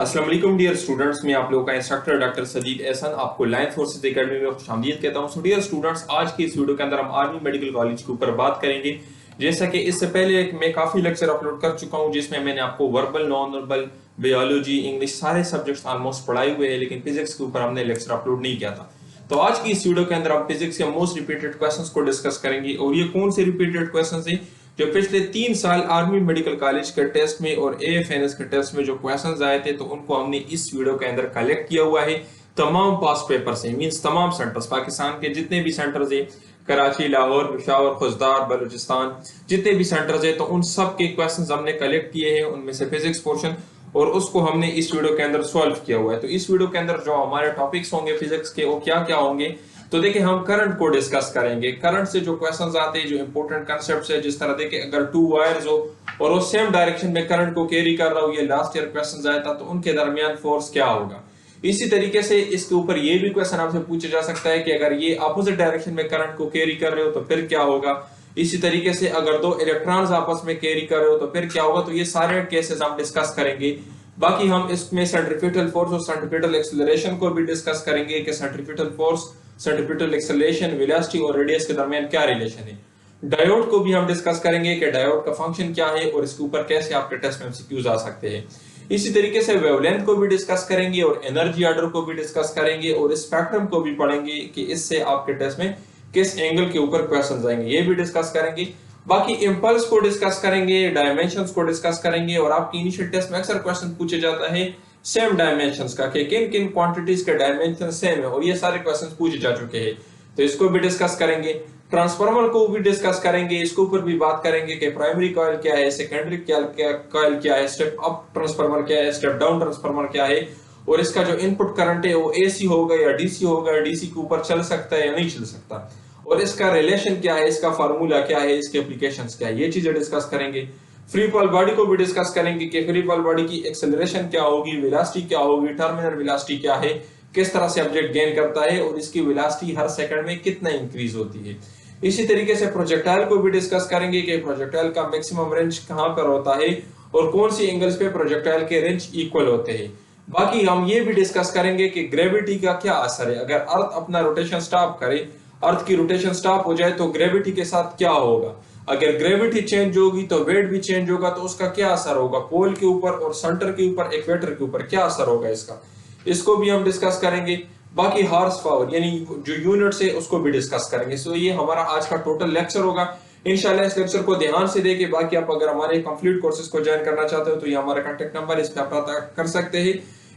अस्सलाम वालेकुम dear students, मैं आप लोगों का इंस्ट्रक्टर डॉक्टर सदीद एहसन आपको लाइन फोर्सेस एकेडमी में खुशामदीद कहता हूं। सो डियर स्टूडेंट्स, आज की इस वीडियो के अंदर हम आर्मी मेडिकल कॉलेज के ऊपर बात करेंगे। जैसा कि इससे पहले मैं काफी लेक्चर अपलोड कर चुका हूं जिसमें मैंने आपको verbal, non verbal, biology, English सारे सब्जेक्ट्स ऑलमोस्ट पढ़ाए हुए हैं, लेकिन फिजिक्स के ऊपर हमने लेक्चर अपलोड नहीं किया था। तो आज की इस वीडियो के अंदर हम फिजिक्स के मोस्ट रिपीटेड क्वेश्चंस को डिस्कस करेंगे। और ये कौन से रिपीटेड क्वेश्चंस हैं जो पिछले 3 साल आर्मी मेडिकल कॉलेज के टेस्ट में और एएफएनएस के टेस्ट में जो क्वेश्चंस आए थे, तो उनको हमने इस वीडियो के अंदर कलेक्ट किया हुआ है तमाम पास पेपर से। मींस तमाम सेंटर्स, पाकिस्तान के जितने भी सेंटर्स है, कराची, लाहौर, पेशावर, खुजदार, बलूचिस्तान, जितने भी सेंटर्स है, तो उन सब के क्वेश्चंस हमने कलेक्ट किए हैं, उनमें से फिजिक्स पोर्शन, और उसको हमने इस वीडियो के अंदर सॉल्व किया हुआ है। तो इस वीडियो के अंदर जो हमारे टॉपिक्स होंगे फिजिक्स के, वो क्या क्या होंगे, तो देखिए हम करंट को डिस्कस करेंगे। करंट से जो क्वेश्चंस आते हैं, जो इंपॉर्टेंट कांसेप्ट्स है, जिस तरह देखिए अगर 2 वायर्स हो और वो सेम डायरेक्शन में करंट को कैरी कर रहा हो, ये लास्ट ईयर क्वेश्चंस आया था, तो उनके दरमियान फोर्स क्या होगा। इसी तरीके से इसके ऊपर ये भी क्वेश्चन आपसे पूछा जा सकता है कि अगर ये अपोजिट डायरेक्शन में करंट को कैरी कर रहे हो तो फिर क्या होगा। इसी तरीके से अगर 2 इलेक्ट्रॉन्स आपस में कैरी कर रहे हो तो फिर क्या होगा। तो ये सारे केसेस हम डिस्कस करेंगे। बाकी हम इसमें सेंट्रीफ्यूगल फोर्स और सेंट्रीफ्यूगल एक्सेलरेशन को भी डिस्कस करेंगे कि centrifugal force, centrifugal acceleration, velocity और रेडियस के दरमियान क्या रिलेशन है। डायोड को भी हम डिस्कस करेंगे कि डायोड का फंक्शन क्या है और इसके ऊपर कैसे आपके टेस्ट में एमसीक्यूज आ सकते हैं। इसी तरीके से वेवलेंथ को भी डिस्कस करेंगे और एनर्जी ऑर्डर को भी डिस्कस करेंगे और स्पेक्ट्रम को भी पढ़ेंगे कि इससे आपके टेस्ट में किस एंगल के ऊपर क्वेश्चंस आएंगे, ये भी डिस्कस करेंगे। बाकी इंपल्स को डिस्कस करेंगे, डायमेंशंस को डिस्कस करेंगे, और आपकी इनिशियल टेस्ट में अक्सर क्वेश्चन पूछे जाता है सेम डायमेंशंस का कि किन किन क्वांटिटीज के डायमेंशन सेम है, और ये सारे क्वेश्चंस पूछे जा चुके हैं, तो इसको भी डिस्कस करेंगे। ट्रांसफार्मर को भी डिस्कस करेंगे, इसके ऊपर भी बात करेंगे कि प्राइमरी कॉइल क्या है, सेकेंडरी कॉइल क्या है, स्टेप अप ट्रांसफार्मर क्या है, स्टेप डाउन ट्रांसफार्मर क्या है, और इसका जो इनपुट करंट है वो एसी होगा या डीसी होगा, डीसी के ऊपर चल सकता है या नहीं चल सकता, और इसका रिलेशन क्या है, इसका फार्मूला क्या है, इसके एप्लीकेशंस क्या है, ये चीजें डिस्कस करेंगे। फ्री फॉल बॉडी को भी डिस्कस करेंगे कि फ्री फॉल बॉडी की एक्सेलरेशन क्या होगी, वेलोसिटी क्या होगी, टर्मिनल वेलोसिटी क्या है, किस तरह से ऑब्जेक्ट गेन करता है, और इसकी वेलोसिटी हर सेकंड में कितना इंक्रीज होती है। इसी तरीके से प्रोजेक्टाइल को भी डिस्कस करेंगे कि प्रोजेक्टाइल का मैक्सिमम रेंज कहां पर होता है और कौन सी एंगल्स पे प्रोजेक्टाइल के रेंज इक्वल होते हैं। बाकी हम ये भी डिस्कस करेंगे कि ग्रेविटी का क्या असर है। अगर अर्थ अपना रोटेशन स्टॉप करे, अर्थ की रोटेशन स्टॉप हो जाए, तो ग्रेविटी के साथ क्या होगा। अगर ग्रेविटी चेंज होगी तो वेट भी चेंज होगा, तो उसका क्या असर होगा पोल के ऊपर और सेंटर के ऊपर, इक्वेटर के ऊपर क्या असर होगा इसका, इसको भी हम डिस्कस करेंगे। बाकी हॉर्स पावर यानी जो यूनिट्स है उसको भी डिस्कस करेंगे। सो ये हमारा आज का टोटल लेक्चर होगा। इंशाल्लाह इस लेक्चर को ध्यान से देके, बाकी आप अगर हमारे कंप्लीट कोर्सेज को ज्वाइन करना चाहते हो तो ये हमारा कांटेक्ट नंबर, इस पे आप पता कर सकते हैं।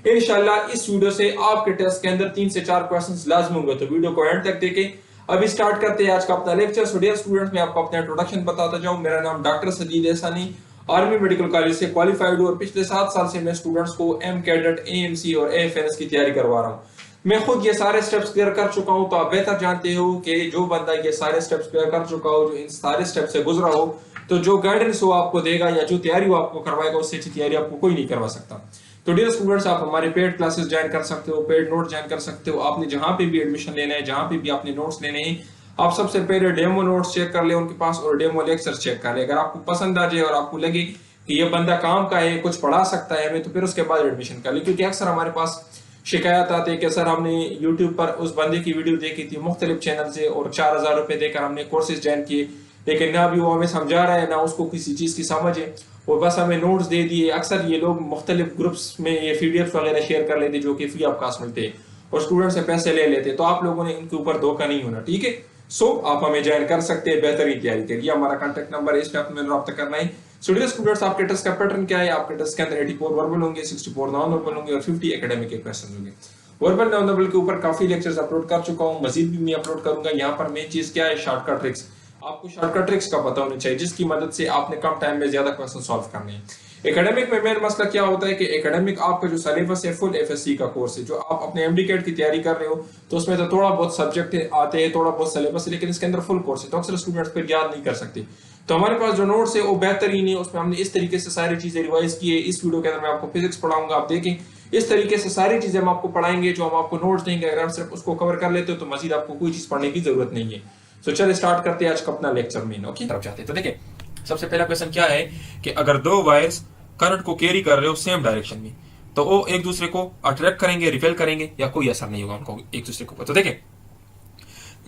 इंशाल्लाह इस वीडियो से आपके टेस्ट के अंदर 3 से 4 क्वेश्चंस लाजमी होंगे, तो वीडियो को एंड तक देखें। अभी स्टार्ट करते हैं आज का अपना लेक्चर। सो डियर स्टूडेंट्स, मैं आपको अपना इंट्रोडक्शन बताता जाऊं। मेरा नाम डॉक्टर सदीद एहसानी, आर्मी मेडिकल कॉलेज से क्वालिफाइड हूं और पिछले 7 साल से मैं स्टूडेंट्स को एम कैडेट, एएमसी और एएफएनएस की तैयारी करवा रहा हूं। मैं खुद ये सारे स्टेप्स क्लियर कर चुका हूं, तो आप बेहतर जानते हो कि जो बंदा ये सारे स्टेप्स क्लियर कर चुका हो, जो इन सारे स्टेप से गुजरा हो, तो जो गाइडेंस वो आपको देगा या जो तैयारी वो आपको करवाएगा, उससे अच्छी तैयारी आपको कोई नहीं करवा सकता। तो डियर स्टूडेंट्स, आप हमारे पेड क्लासेस ज्वाइन कर सकते हो, पेड नोट ज्वाइन कर सकते हो। आपने जहां पे भी एडमिशन लेना है, जहां पे भी आपने नोट्स लेने हैं, आप सबसे पहले डेमो नोट्स चेक कर ले उनके पास और डेमो लेक्चर चेक कर ले। अगर आपको पसंद आ जाए और आपको लगे कि ये बंदा काम का है, कुछ पढ़ा सकता है हमें, तो फिर उसके बाद एडमिशन कर ले। क्योंकि अक्सर हमारे पास शिकायत आते हैं कि सर हमने YouTube पर उस बंदे की वीडियो देखी थी मुख्तलिफ चैनल से और 4000 रुपए देकर हमने कोर्सेज ज्वाइन किए, लेकिन ना भी वो हमें समझा रहा है, ना उसको किसी चीज की समझ है, वो बस हमें नोट्स दे दिए। अक्सर ये लोग मुख्तलिफ ग्रुप्स में ये पीडीएफ वगैरह शेयर कर लेते जो कि फ्री ऑफ कॉस्ट मिलते हैं और स्टूडेंट से पैसे ले लेते। तो आप लोगों ने इनके ऊपर धोखा नहीं होना, ठीक है। सो आप हमें ज्वाइन कर सकते हैं बेहतरीन तैयारी के लिए। हमारा कॉन्टैक्ट नंबर है, इस पे आपने रब्ता करना है। सो डियर स्टूडेंट्स, आपके टेस्ट का पैटर्न क्या है। आपके टेस्ट के अंदर 84 वर्बल होंगे, 64 नॉन वर्बल होंगे और 50 एकेडमिक के क्वेश्चन होंगे। वर्बल नॉन वर्बल के ऊपर काफी लेक्चर्स अपलोड कर चुका हूं, मजीद भी मैं अपलोड करूंगा। यहाँ पर मेन चीज क्या है, शॉर्टकट ट्रिक्स। आपको शॉर्टकट ट्रिक्स का पता होना चाहिए जिसकी मदद से आपने कम टाइम में ज्यादा क्वेश्चन सॉल्व करने हैं। एकेडमिक में मेन मसला क्या होता है कि एकेडमिक आपका जो सिलेबस है फुल एफएससी का कोर्स है। जो आप अपने एमडी कैट की तैयारी कर रहे हो तो उसमें तो थोड़ा बहुत सब्जेक्ट आते हैं, थोड़ा बहुत सिलेबस है, लेकिन इसके अंदर फुल कोर्स है, तो अक्सर स्टूडेंट्स फिर याद नहीं कर सकते। तो हमारे पास जो नोट्स है वो बेहतरीन है, उसमें हमने इस तरीके से सारी चीजें रिवाइज की है। इस वीडियो के अंदर मैं आपको फिजिक्स पढ़ाऊंगा, आप देखें इस तरीके से सारी चीजें हम आपको पढ़ाएंगे। जो हम आपको नोट्स देंगे, अगर हम सिर्फ उसको कवर कर लेते हो तो मजीद आपको कोई चीज पढ़ने की जरूरत नहीं है। तो चलिए स्टार्ट करते हैं आज का अपना लेक्चर मेन। ओके, तरफ जाते हैं। तो देखिए सबसे पहला क्वेश्चन क्या है कि अगर 2 वायर्स करंट को कैरी कर रहे हो सेम डायरेक्शन में, तो वो एक दूसरे को अट्रैक्ट करेंगे, रिपेल करेंगे, या कोई असर नहीं होगा उनको एक दूसरे के ऊपर। तो देखें,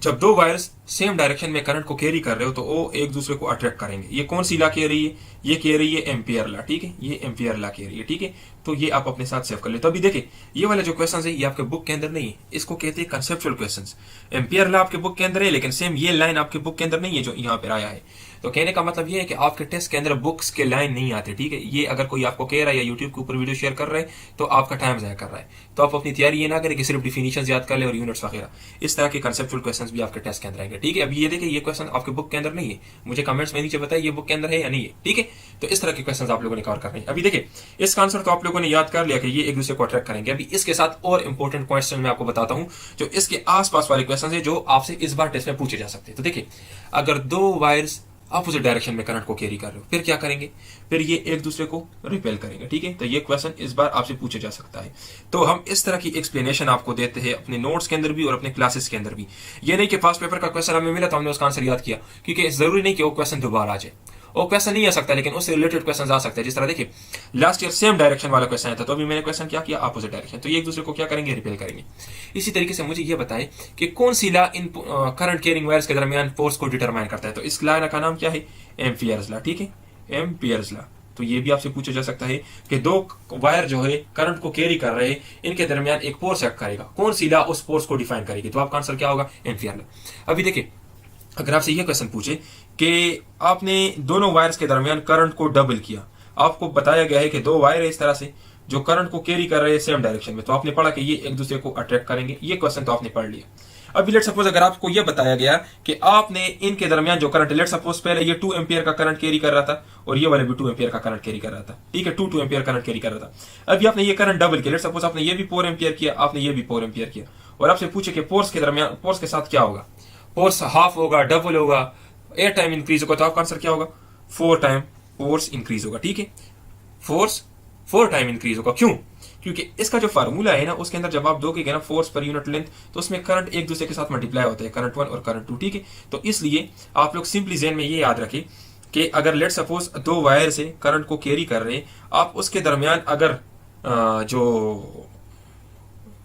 जब दो वायर्स सेम डायरेक्शन में करंट को कैरी कर रहे हो तो वो एक दूसरे को अट्रैक्ट करेंगे। ये कौन सी लॉ कह रही है? ये कह रही है एम्पियर लॉ, ठीक है, ये एम्पियर लॉ कह रही है, ठीक है। तो ये आप अपने साथ सेव कर ले। तो अभी देखिए, ये वाले जो क्वेश्चंस है ये आपके बुक के अंदर नहीं है, इसको कहते हैं कंसेप्चुअल क्वेश्चंस। एम्पियर लॉ आपके बुक के अंदर है, लेकिन सेम ये लाइन आपके बुक के अंदर नहीं है जो यहाँ पर आया है। तो कहने का मतलब ये है कि आपके टेस्ट के अंदर बुक्स के लाइन नहीं आते, ठीक है। ये अगर कोई आपको कह रहा है या यूट्यूब के ऊपर वीडियो शेयर कर रहा है तो आपका टाइम ज़ाया कर रहा है। तो आप अपनी तैयारी ये ना करें कि सिर्फ डिफिनेशन याद कर ले और यूनिट्स वगैरह, इस तरह के कंसेप्चुअल क्वेश्चंस भी आपके टेस्ट के अंदर आएंगे, ठीक है। अभी ये देखिए, ये क्वेश्चन आपके बुक के अंदर नहीं है, मुझे कमेंट्स में नीचे बताइए ये बुक के अंदर है या नहीं है, ठीक है। तो इस तरह के क्वेश्चन आप लोगों ने कवर करने हैं। अभी देखिए, इसका आंसर तो आप लोगों ने याद कर लिया कि ये एक दूसरे को अट्रैक्ट करेंगे। अभी इसके साथ और इंपॉर्टेंट क्वेश्चन मैं आपको बताता हूं जो इसके आसपास वाले क्वेश्चन है जो आपसे इस बार टेस्ट में पूछे जा सकते हैं। तो देखिए, अगर दो वायर्स अपोजिट डायरेक्शन में करंट को कैरी कर रहे हो, फिर क्या करेंगे? फिर ये एक दूसरे को रिपेल करेंगे, ठीक है। तो ये क्वेश्चन इस बार आपसे पूछा जा सकता है। तो हम इस तरह की एक्सप्लेनेशन आपको देते हैं अपने नोट्स के अंदर भी और अपने क्लासेस के अंदर भी। ये नहीं कि फास्ट पेपर का क्वेश्चन हमें मिला तो हमने उसका आंसर याद किया, क्योंकि जरूरी नहीं कि वो क्वेश्चन दोबारा आ जाए। वो क्वेश्चन नहीं आ सकता, लेकिन उससे रिलेटेड क्वेश्चन आ सकते हैं। जिस तरह देखिए, लास्ट ईयर सेम डायरेक्शन वाला क्वेश्चन आया था, तो अभी मैंने क्वेश्चन क्या किया? Opposite direction. तो ये एक दूसरे को क्या करेंगे? रिपेल करेंगे। इसी तरीके से मुझे ये बताएं कि कौन सी law in current carrying wires के दरमियान फोर्स को डिटरमाइन करता है। तो इस लॉ का नाम क्या है? एम्पियर्स लॉ, ठीक है, एम्पियर्स लॉ। तो ये भी आपसे पूछा जा सकता है कि दो वायर जो है करंट को कैरी कर रहे हैं, इनके दरमियान एक फोर्स एक्ट करेगा, कौन सी लॉ उस फोर्स को डिफाइन करेगी? तो आपका आंसर क्या होगा? Ampere law. अभी देखिए, अगर आपसे यह क्वेश्चन पूछे कि आपने दोनों वायर्स के दरमियान करंट को डबल किया, आपको बताया गया है कि दो वायर है इस तरह से जो करंट को कैरी कर रहे हैं सेम डायरेक्शन में, तो आपने पढ़ा कि ये एक दूसरे को अट्रैक्ट करेंगे। ये क्वेश्चन तो आपने पढ़ लिया। अभी लेट सपोज अगर आपको यह बताया गया कि आपने इनके दरमियान जो करंट, लेट सपोज पहले ये 2 एम्पियर का करंट कैरी कर रहा था और ये वाले भी 2 एम्पियर का करंट कैरी कर रहा था, ठीक है, 2 एम्पियर करंट कैरी कर रहा था। अभी आपने ये करंट डबल किया, लेट सपोज आपने ये भी 4 एम्पियर किया, आपने ये भी 4 एम्पियर किया, और आपसे पूछे कि फोर्स के दरमियान, फोर्स के साथ क्या होगा? फोर्स हाफ होगा, डबल होगा, 8 टाइम इंक्रीज होगा, तो आपका आंसर क्या होगा? 4 टाइम फोर्स इंक्रीज होगा, ठीक है। फोर्स 4 टाइम इंक्रीज होगा। क्यों? क्योंकि इसका जो फार्मूला है ना, उसके अंदर जब आप दोगे ना फोर्स पर यूनिट लेंथ, तो उसमें करंट एक दूसरे के साथ मल्टीप्लाई होते हैं, करंट 1 और करंट 2, ठीक है। तो इसलिए आप लोग सिंपली ज़हन में ये याद रखें कि अगर लेट सपोज दो वायर से करंट को कैरी कर रहे हैं, आप उसके दरमियान अगर जो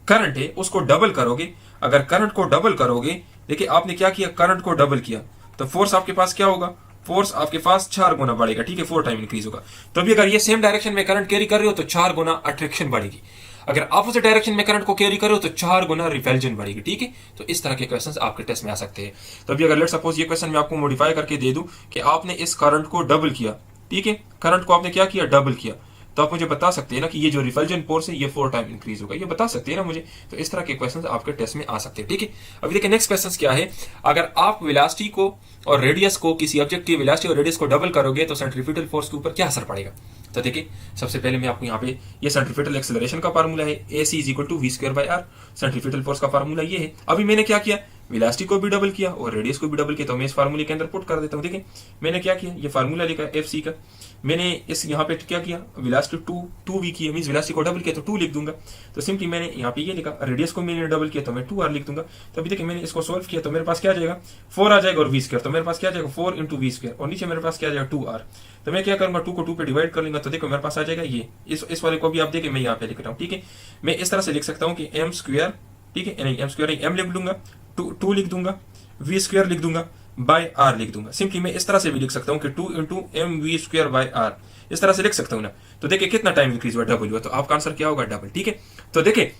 करंट है उसको डबल करोगे, अगर करंट को डबल करोगे, देखिए आपने क्या किया? करंट को डबल किया, तो फोर्स आपके पास क्या होगा? फोर्स आपके पास 4 गुना बढ़ेगा, ठीक है, 4 टाइम इंक्रीज होगा। तो अभी अगर ये सेम डायरेक्शन में करंट कैरी कर रहे हो तो 4 गुना अट्रैक्शन बढ़ेगी। अगर अपोजिट डायरेक्शन में करंट को कैरी करो तो 4 गुना रिपल्जन बढ़ेगी, ठीक है। तो इस तरह के क्वेश्चंस आपके टेस्ट में आ सकते हैं। तो अभी अगर लेट सपोज ये क्वेश्चन मैं आपको मॉडिफाई करके दे दूं कि आपने इस करंट को डबल किया, ठीक है, करंट को आपने क्या किया? डबल किया, तो आप मुझे बता सकते हैं ना कि ये जो रिपल्जन फोर्स है ये 4 टाइम इंक्रीज होगा, ये बता सकते हैं ना मुझे। तो इस तरह के क्वेश्चंस आपके टेस्ट में आ सकते हैं, ठीक है। अभी देखिए नेक्स्ट क्वेश्चन क्या है? अगर आप वेलोसिटी को और रेडियस को, किसी ऑब्जेक्ट की वेलोसिटी और रेडियस को डबल करोगे तो सेंट्रीफ्यूगल फोर्स के ऊपर क्या असर पड़ेगा? तो देखिए, सबसे पहले मैं आपको यहाँ पे ये सेंट्रीफ्यूगल एक्सेलरेशन का फार्मूला है, AC = v²/r। सेंट्रीफ्यूगल फोर्स का फार्मूला ये है। अभी मैंने क्या किया? वेलोसिटी को भी डबल किया और रेडियस को भी डबल किया, तो मैं इस फार्मूले के अंदर पुट कर देता हूँ। देखिए मैंने क्या किया? ये फार्मूला लिखा है FC का, मैंने इस यहाँ पे क्या किया? वेलोसिटी 2v की, मींस वेलोसिटी को डबल किया तो 2 लिख दूंगा। तो सिंपली मैंने यहाँ पे ये लिखा, रेडियस को मैंने डबल किया तो मैं 2r लिख दूंगा। तो अभी देखिए मैंने इसको सोल्व किया तो मेरे पास क्या आ जाएगा? 4 आ जाएगा और v², तो मेरे पास क्या आ जाएगा? 4 × v², और नीचे मेरे पास क्या आ जाएगा? 2r। तो मैं क्या करूंगा? 2 को 2 पे डिवाइड कर लूंगा, तो देखो मेरे पास आ जाएगा ये, इस वाले को भी आप देखिए मैं यहाँ पे लिख रहा हूँ, ठीक है। मैं इस तरह से लिख सकता हूँ कि m², ठीक है, नहीं m² नहीं, m लिख दूंगा, 2 लिख दूंगा, v² लिख दूंगा, बाय r लिख दूंगा। सिंपली मैं इस तरह से भी लिख सकता हूँ कि 2 × mv²/r, इस तरह से लिख सकता हूँ ना। तो देखिए कितना टाइम इंक्रीज हुआ? डबल हुआ। तो आपका आंसर क्या होगा? डबल, ठीक है। तो देखिए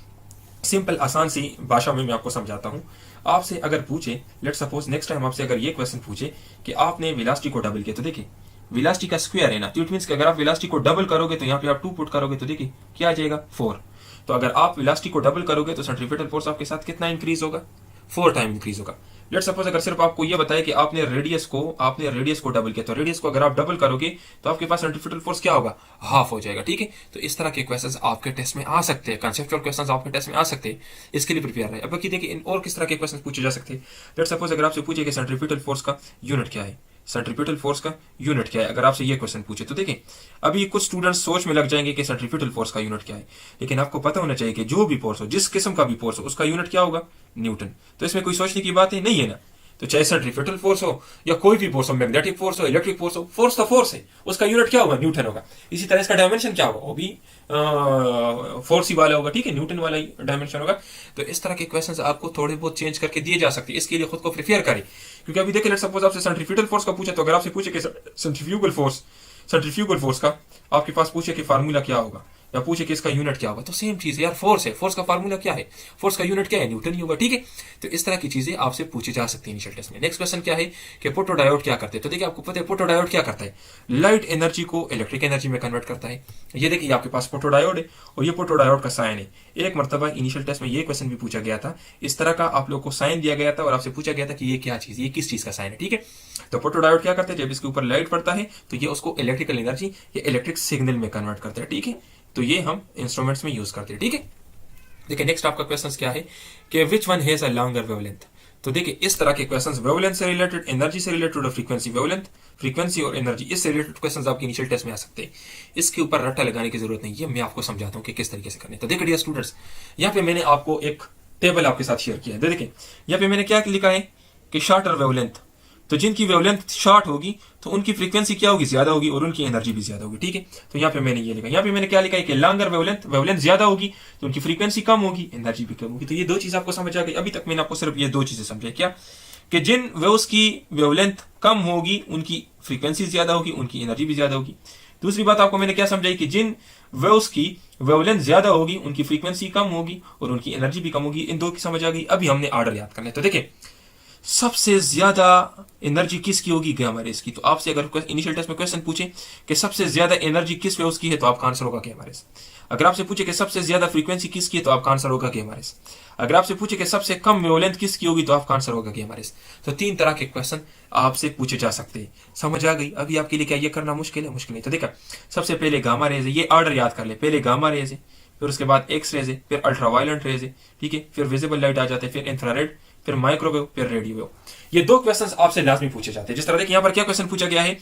सिंपल आसान सी भाषा में मैं आपको समझाता हूँ। आपसे अगर पूछे, लेट सपोज नेक्स्ट टाइम आपसे अगर ये क्वेश्चन पूछे कि आपने वेलोसिटी को डबल किया, तो देखिए वेलोसिटी का स्क्वायर है ना, तो इट मींस कि अगर आप वेलोसिटी को डबल करोगे तो यहाँ पे आप 2 पुट करोगे तो देखिए क्या आ जाएगा? 4। तो अगर आप वेलोसिटी को डबल करोगे तो सेंट्रीफ्यूगल फोर्स आपके साथ कितना इंक्रीज होगा? 4 टाइम इंक्रीज होगा। लेट सपोज अगर सिर्फ आपको ये बताया कि आपने रेडियस को डबल किया, तो रेडियस को अगर आप डबल करोगे तो आपके पास सेंट्रीफ्यूगल फोर्स क्या होगा? हाफ हो जाएगा, ठीक है। तो इस तरह के क्वेश्चंस आपके टेस्ट में आ सकते हैं, कंसेप्चुअल क्वेश्चंस आपके टेस्ट में आ सकते हैं, इसके लिए प्रिपेयर रहे। अब बाकी देखिए और किस तरह के क्वेश्चन पूछे जा सकते हैं। लेट सपोज अगर आपसे पूछे कि सेंट्रीफ्यूगल फोर्स का यूनिट क्या है, सेंट्रीफ्यूगल फोर्स का यूनिट क्या है, अगर आपसे ये क्वेश्चन पूछे, तो देखिए अभी कुछ स्टूडेंट्स सोच में लग जाएंगे कि सेंट्रीफ्यूगल फोर्स का यूनिट क्या है, लेकिन आपको पता होना चाहिए कि जो भी फोर्स हो, जिस किस्म का भी फोर्स हो, उसका यूनिट क्या होगा? न्यूटन। तो इसमें कोई सोचने की बात नहीं है ना। तो चाहे सेंट्रीफ्यूगल फोर्स हो या कोई भी फोर्स हो, मैग्नेटिक फोर्स हो, इलेक्ट्रिक फोर्स हो, फोर्स तो फोर्स है, उसका यूनिट क्या होगा, न्यूटन होगा। इसी तरह इसका डायमेंशन क्या होगा, वो भी फोर्स ही वाला होगा, ठीक है, न्यूटन वाला ही डायमेंशन होगा। तो इस तरह के क्वेश्चंस आपको थोड़े बहुत चेंज करके दिए जा सकते हैं, इसके लिए खुद को प्रिपेयर करें। क्योंकि अभी देखिए, लेट्स सपोज आपसे सेंट्रीफ्यूगल फोर्स का पूछे, तो अगर आपसे पूछे कि सेंट्रीफ्यूगल फोर्स का आपके पास पूछे कि फार्मूला क्या होगा, या पूछे कि इसका यूनिट क्या होगा, तो सेम चीज है यार, फोर्स है, फोर्स का फार्मूला क्या है, फोर्स का यूनिट क्या है, न्यूटन ही होगा, ठीक है। तो इस तरह की चीजें आपसे पूछी जा सकती है इनिशियल टेस्ट में। नेक्स्ट क्वेश्चन क्या है कि फोटोडायोड क्या करते हैं। तो देखिए, आपको पता है फोटोडायोड क्या करता है, लाइट एनर्जी को इलेक्ट्रिक एनर्जी में कन्वर्ट करता है। ये देखिए आपके पास फोटोडायोड है और ये फोटोडायोड का साइन है। एक मरतबा इनिशियल टेस्ट में ये क्वेश्चन भी पूछा गया था, इस तरह का आप लोग को साइन दिया गया था और आपसे पूछा गया था कि ये क्या चीज, ये किस चीज का साइन है, ठीक है। तो फोटोडायोड क्या करते हैं, जब इसके ऊपर लाइट पड़ता है तो ये उसको इलेक्ट्रिकल एनर्जी या इलेक्ट्रिक सिग्नल में कन्वर्ट करते हैं, ठीक है। तो ये हम इंस्ट्रूमेंट्स में यूज करते हैं, ठीक है। देखिए नेक्स्ट आपका क्वेश्चन क्या है कि which one has a longer wavelength. तो देखिए इस तरह के क्वेश्चंस वेवलेंथ से रिलेटेड, एनर्जी से रिलेटेड और फ्रीक्वेंसी, वेवलेंथ, फ्रीक्वेंसी और एनर्जी, इससे रिलेटेड क्वेश्चंस आपके इनिशियल टेस्ट में आ सकते हैं। इसके ऊपर रट्टा लगाने की जरूरत नहीं है, मैं आपको समझाता हूं कि किस तरीके से करने। तो देखिए डियर स्टूडेंट्स, यहाँ पे मैंने आपको एक टेबल आपके साथ शेयर किया है। देखिए यहाँ पे मैंने क्या लिखा है कि शॉर्टर वेवलेंथ, तो जिनकी वेवलेंथ शॉर्ट होगी तो उनकी फ्रीक्वेंसी क्या होगी, ज्यादा होगी और उनकी एनर्जी भी ज्यादा होगी, ठीक है। तो यहाँ पे मैंने ये लिखा, यहाँ पे मैंने क्या लिखा है कि लॉन्गर वेवलेंथ ज्यादा होगी तो उनकी फ्रीक्वेंसी कम होगी, एनर्जी भी कम होगी। तो ये दो चीज आपको समझ आ गई। अभी तक मैंने आपको सिर्फ ये दो चीजें समझाई, क्या कि जिन वेव्स की वेवलेंथ कम होगी उनकी फ्रीक्वेंसी ज्यादा होगी, उनकी एनर्जी भी ज्यादा होगी। दूसरी बात आपको मैंने क्या समझाई कि जिन वेव्स की वेवलेंथ ज्यादा होगी उनकी फ्रीक्वेंसी कम होगी और उनकी एनर्जी भी कम होगी। इन दो की समझ आ गई। अभी हमने ऑर्डर याद करना है। तो देखिए सबसे ज्यादा एनर्जी किसकी होगी, गामा रेस की। तो आपसे अगर इनिशियल टेस्ट में क्वेश्चन पूछे कि सबसे ज्यादा एनर्जी किस वेव्स की है तो आपका आंसर होगा गामा रेस। अगर आपसे पूछे कि सबसे ज्यादा फ्रीक्वेंसी किसकी है तो आपका आंसर होगा गामा रेस। अगर आपसे पूछे कि सबसे कम वेवलेंथ किसकी होगी तो आपका आंसर होगा गामा रेस। तो तीन तरह के क्वेश्चन आपसे पूछे जा सकते हैं। समझ आ गई। अभी आपके लिए क्या ये करना मुश्किल है? मुश्किल नहीं। तो देखा, सबसे पहले गामा रेज है, ये ऑर्डर याद कर ले। पहले गामा रेज है, फिर उसके बाद एक्स रेज है, फिर अल्ट्रावायलेंट रेज है, ठीक है, फिर विजिबल लाइट आ जाते हैं, फिर इंफ्रारेड, फिर माइक्रोवेव, फिर रेडियो वेव। ये दो क्वेश्चंस आपसे लाजमी पूछे जाते हैं। जिस तरह देखिए यहाँ पर क्या क्वेश्चन पूछा गया है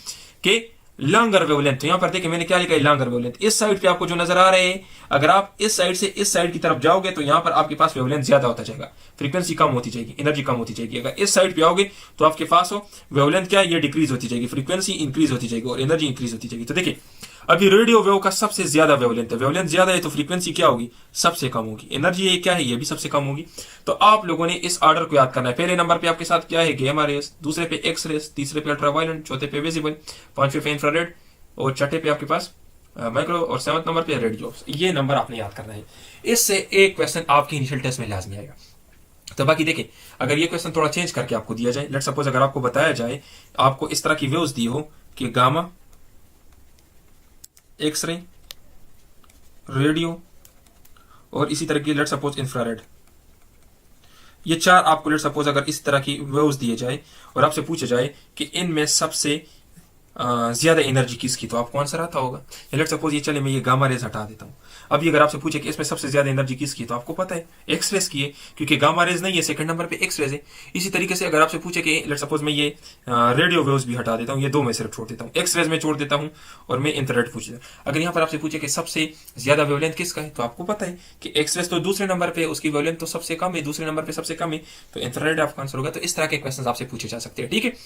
कि लॉन्गर वेवलेंथ। तो यहाँ पर देखिए मैंने क्या लिखा है, लॉन्गर वेवलेंथ। इस साइड पे आपको जो नजर आ रहे हैं, अगर आप इस साइड से इस साइड की तरफ जाओगे तो यहाँ पर आपके पास वेवलेंथ ज्यादा होता जाएगा, फ्रीक्वेंसी कम होती जाएगी, एनर्जी कम होती जाएगी। अगर इस साइड पे आओगे तो आपके पास हो वेवलेंथ क्या है, ये डिक्रीज होती जाएगी, फ्रीक्वेंसी इंक्रीज होती जाएगी और एनर्जी इंक्रीज होती जाएगी। तो देखिए अभी रेडियो वेव का सबसे ज्यादा वेवलेंथ है, वेवलेंथ ज्यादा है तो फ्रीक्वेंसी क्या होगी, सबसे कम होगी। एनर्जी ये क्या है, ये भी सबसे कम होगी। तो आप लोगों ने इस ऑर्डर को याद करना है। पहले नंबर पे आपके साथ क्या है, गामा रेस, दूसरे पे एक्स रेस, तीसरे पे अल्ट्रावायलेंट, चौथे पे विजिबल, पांचवे पे इंफ्रारेड और छठे पे आपके पास माइक्रो और सेवंथ नंबर पे रेडियो। ये नंबर आपने याद करना है। इससे एक क्वेश्चन आपके इनिशियल टेस्ट में लाजमी आएगा। तो बाकी देखिए, अगर ये क्वेश्चन थोड़ा चेंज करके आपको दिया जाए, लेट्स सपोज अगर आपको बताया जाए, आपको इस तरह की वेव्स दी हो कि गामा, एक्सरे, रेडियो और इसी तरह की लेट्स सपोज इंफ्रारेड, ये चार आपको लेट्स सपोज अगर इस तरह की वेव्स दिए जाए और आपसे पूछा जाए कि इनमें सबसे ज्यादा एनर्जी किसकी, तो आपको आंसर आता होगा। लेट्स सपोज ये चले मैं ये गामा रेज हटा देता हूँ। अभी अगर आपसे पूछे कि इसमें सबसे ज्यादा एनर्जी किसकी, तो आपको पता है एक्स रेज की है, क्योंकि गामा रेज नहीं है, सेकंड नंबर पे एक्स रेज है। इसी तरीके से अगर आपसे पूछे कि लेट्स सपोज मैं ये रेडियो वेव्स भी हटा देता हूँ, ये दो में सिर्फ छोड़ देता हूँ, एक्स रेज में छोड़ देता हूँ और मैं इंफ्रारेड पूछ लेता हूँ। अगर यहाँ पर आपसे पूछे कि सबसे ज्यादा वेवलेंथ किसका है, तो आपको पता है कि एक्स रेज तो दूसरे नंबर पे, उसकी वेवलेंथ तो सबसे कम है, दूसरे नंबर पे सबसे कम है, तो इंफ्रारेड आपका आंसर होगा। तो इस तरह के क्वेश्चन आपसे पूछे जा सकते हैं, ठीक है।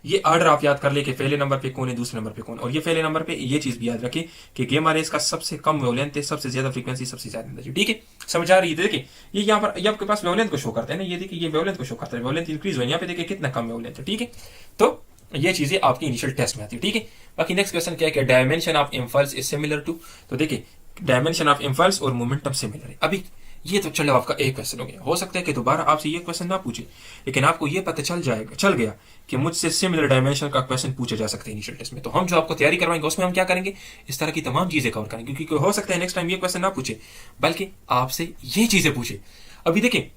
ये ऑर्डर आप याद कर ले कि पहले नंबर पे कौन है, दूसरे नंबर पे कौन। और ये पहले नंबर पे ये चीज भी याद रखें कि गामा रेज का सबसे कम वेवलेंथ है, सबसे ज्यादा फ्रीक्वेंसी, सबसे ज्यादा एनर्जी, ठीक है। समझ आ रही है? देखिए ये यहाँ पर ये आपके पास वेवलेंथ को शो करता है ना, ये देखिए ये वेवलेंथ को शो करता है, वेवलेंथ इंक्रीज हुई, यहाँ पे देखिए कितना कम वेवलेंथ है, ठीक है। तो ये चीजें आपकी इनिशियल टेस्ट में आती है, ठीक है। बाकी नेक्स्ट क्वेश्चन क्या है कि dimension of impulse is similar to. तो देखिए डायमेंशन ऑफ इम्पल्स और मोमेंटम सिमिलर है। अभी ये तो चलो आपका एक क्वेश्चन हो गया। हो सकता है कि दोबारा आपसे ये क्वेश्चन ना पूछे, लेकिन आपको ये पता चल गया कि मुझसे सिमिलर डायमेंशन का क्वेश्चन पूछे जा सकते हैं इनिशियल टेस्ट में। तो हम जो आपको तैयारी करवाएंगे उसमें हम क्या करेंगे, इस तरह की तमाम चीजें कवर करेंगे, क्योंकि हो सकता है नेक्स्ट टाइम ये क्वेश्चन ना पूछे बल्कि आपसे ये चीजें पूछे। अभी देखिए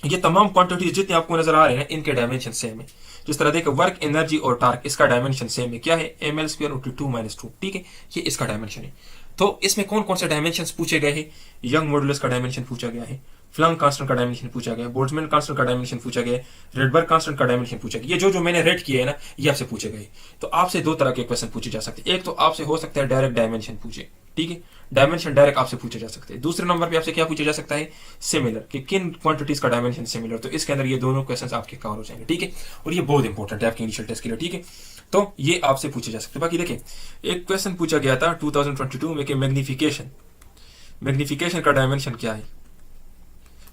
ये तमाम क्वांटिटी जितने आपको नजर आ रहे हैं इनके डायमेंशन सेम है। जिस तरह देखिए वर्क, एनर्जी और टार्क, इसका डायमेंशन सेम है। क्या है, ml स्क्वायर × 2 - 2, ठीक है। ये इसका डायमेंशन है। तो इसमें कौन कौन से डायमेंशन पूछे गए हैं, यंग मॉडुलस का डायमेंशन पूछा गया है, फ्लंग कांस्टेंट का डायमेंशन पूछा गया, बोल्ट्जमैन कांस्टेंट का डायमेंशन पूछा गया, रेडबर्ग कांस्टेंट का डायमेंशन पूछा गया। ये जो मैंने रेड किए है ना, ये आपसे पूछे गए। तो आपसे दो तरह के क्वेश्चन पूछे जा सकते हैं। एक तो आपसे हो सकता है डायरेक्ट डायमेंशन पूछे, ठीक है, डायमेंशन डायरेक्ट आपसे पूछे जा सकते हैं। दूसरे नंबर पे आपसे क्या पूछा जा सकता है, सिमिलर, कि किन क्वांटिटीज का डायमेंशन सिमिलर। तो इसके अंदर ये दोनों क्वेश्चन आपके कवर हो जाएंगे, ठीक है। और ये बहुत इंपॉर्टेंट है आपके इनिशियल टेस्ट के लिए, ठीक है। तो ये आपसे पूछे जा सकते हैं। बाकी देखें, एक क्वेश्चन पूछा गया था 2022 में कि मैग्निफिकेशन का डायमेंशन क्या है।